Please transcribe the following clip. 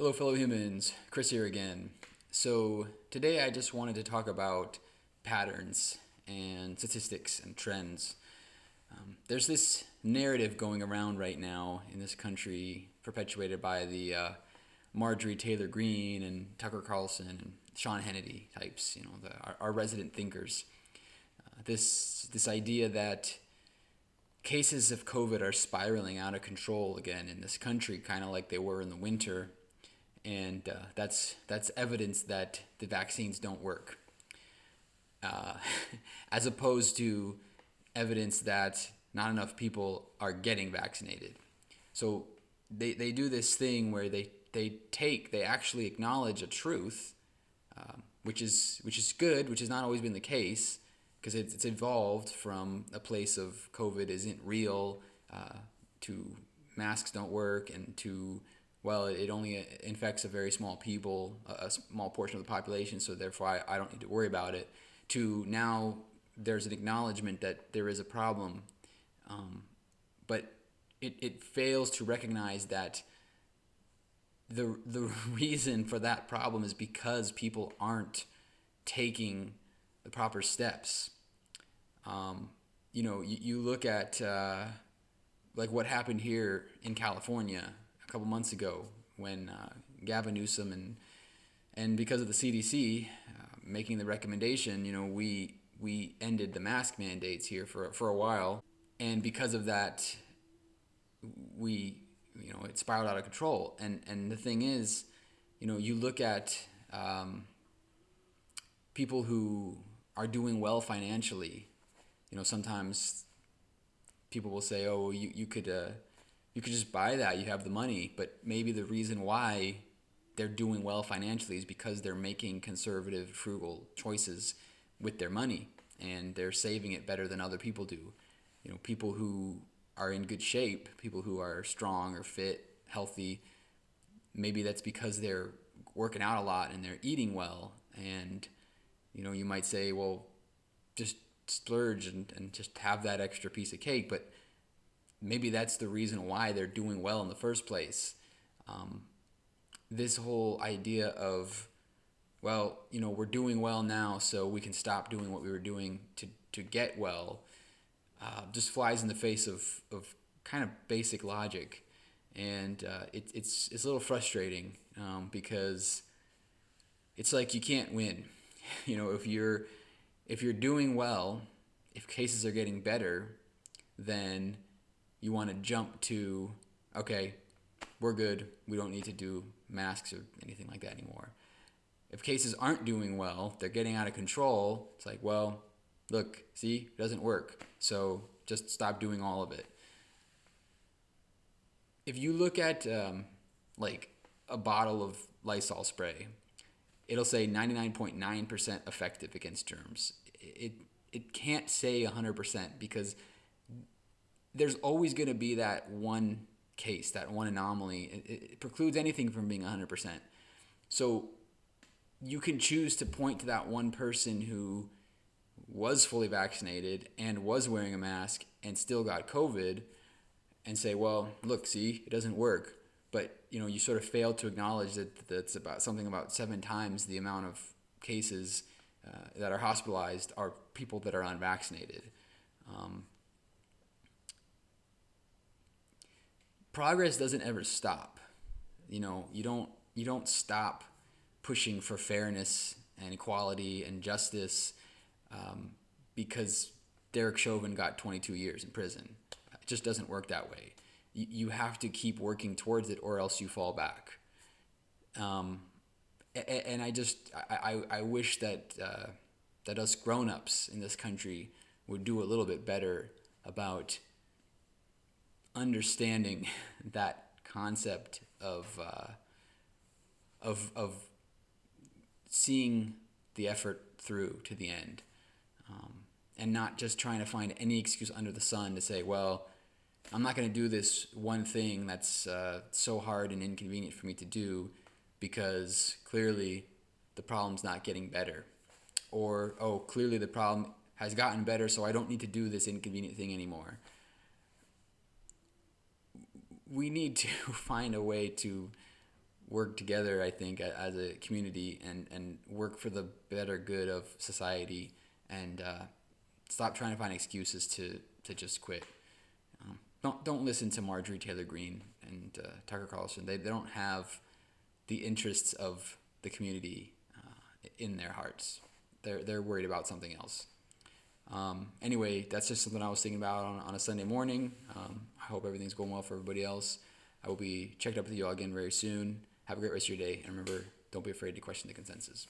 Hello, fellow humans. Chris here again. So, today I just wanted to talk about patterns and statistics and trends. There's this narrative going around right now in this country, perpetuated by the Marjorie Taylor Greene and Tucker Carlson and Sean Hannity types, our resident thinkers. This idea that cases of COVID are spiraling out of control again in this country, kind of like they were in the winter, and that's evidence that the vaccines don't work, uh, as opposed to evidence that not enough people are getting vaccinated. So they do this thing where they actually acknowledge a truth, which is good, which has not always been the case, because it's evolved from a place of COVID isn't real, to masks don't work, and to, well, it only infects a very small people, a small portion of the population, so therefore I don't need to worry about it, to now there's an acknowledgement that there is a problem, but it fails to recognize that the reason for that problem is because people aren't taking the proper steps. You look at like what happened here in California a couple months ago when Gavin Newsom and because of the CDC making the recommendation, we ended the mask mandates here for a while, and because of that, we it spiraled out of control. And the thing is, you look at people who are doing well financially. Sometimes people will say, "Oh, well, you could just buy that. You have the money." But maybe the reason why they're doing well financially is because they're making conservative, frugal choices with their money, and they're saving it better than other people do. People who are in good shape, people who are strong or fit, healthy, maybe that's because they're working out a lot and they're eating well. And you might say, well, just splurge and just have that extra piece of cake, but maybe that's the reason why they're doing well in the first place. This whole idea of, well, we're doing well now, so we can stop doing what we were doing to get well, just flies in the face of kind of basic logic. And it's a little frustrating, because it's like you can't win. If you're doing well, if cases are getting better, then you want to jump to, okay, we're good, we don't need to do masks or anything like that anymore. If cases aren't doing well, they're getting out of control, it's like, well, look, see, it doesn't work, so just stop doing all of it. If you look at like a bottle of Lysol spray, it'll say 99.9% effective against germs. It can't say 100%, because there's always going to be that one case, that one anomaly. It precludes anything from being 100%. So you can choose to point to that one person who was fully vaccinated and was wearing a mask and still got COVID and say, well, look, see, it doesn't work. But you sort of fail to acknowledge that that's about something about 7 times the amount of cases that are hospitalized are people that are unvaccinated. Progress doesn't ever stop. You don't stop pushing for fairness and equality and justice, because Derek Chauvin got 22 years in prison. It just doesn't work that way. You have to keep working towards it, or else you fall back. And I wish that us grown-ups in this country would do a little bit better about understanding that concept of seeing the effort through to the end, and not just trying to find any excuse under the sun to say, well, I'm not going to do this one thing that's so hard and inconvenient for me to do, because clearly the problem's not getting better. Or, oh, clearly the problem has gotten better, so I don't need to do this inconvenient thing anymore. We need to find a way to work together, I think, as a community and work for the better good of society and stop trying to find excuses to just quit. Don't listen to Marjorie Taylor Greene and Tucker Carlson. They don't have the interests of the community in their hearts. They're worried about something else. Anyway, that's just something I was thinking about on a Sunday morning. I hope everything's going well for everybody else. I will be checking up with you all again very soon. Have a great rest of your day. And remember, don't be afraid to question the consensus.